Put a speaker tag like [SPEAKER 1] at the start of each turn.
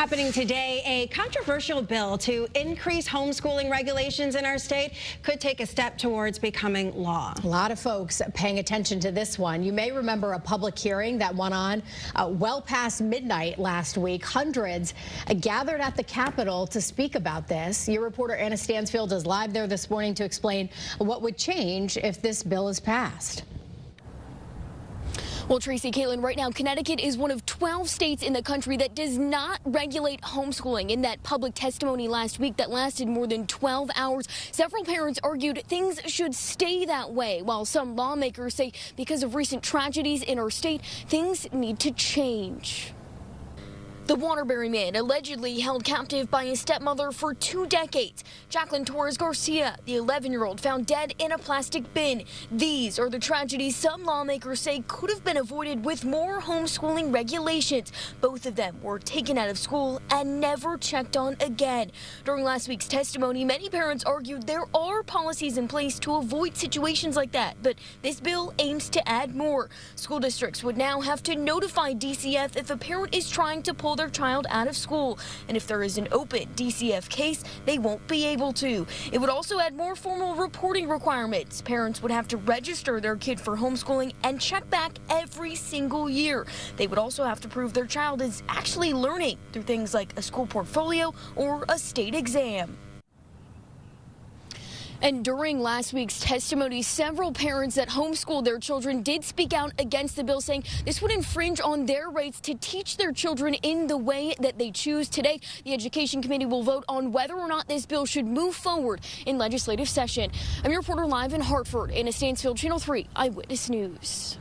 [SPEAKER 1] Happening today, a controversial bill to increase homeschooling regulations in our state could take a step towards becoming law.
[SPEAKER 2] A lot of folks paying attention to this one. You may remember a public hearing that went on well past midnight last week. Hundreds gathered at the Capitol to speak about this. Your reporter Anna Stansfield is live there this morning to explain what would change if this bill is passed.
[SPEAKER 3] Well, Tracy, Caitlin, right now, Connecticut is one of 12 states in the country that does not regulate homeschooling. In that public testimony last week that lasted more than 12 hours, several parents argued things should stay that way, while some lawmakers say because of recent tragedies in our state, things need to change. The Waterbury man allegedly held captive by his stepmother for 2 decades. Jacqueline Torres Garcia, the 11-year-old, found dead in a plastic bin. These are the tragedies some lawmakers say could have been avoided with more homeschooling regulations. Both of them were taken out of school and never checked on again. During last week's testimony, many parents argued there are policies in place to avoid situations like that, but this bill aims to add more. School districts would now have to notify DCF if a parent is trying to pull their child out of school, and if there is an open DCF case, they won't be able to. It would also add more formal reporting requirements. Parents would have to register their kid for homeschooling and check back every single year. They would also have to prove their child is actually learning through things like a school portfolio or a state exam. And during last week's testimony, several parents that homeschooled their children did speak out against the bill, saying this would infringe on their rights to teach their children in the way that they choose. Today, the Education Committee will vote on whether or not this bill should move forward in legislative session. I'm your reporter live in Hartford, Anna Stansfield, Channel 3 Eyewitness News.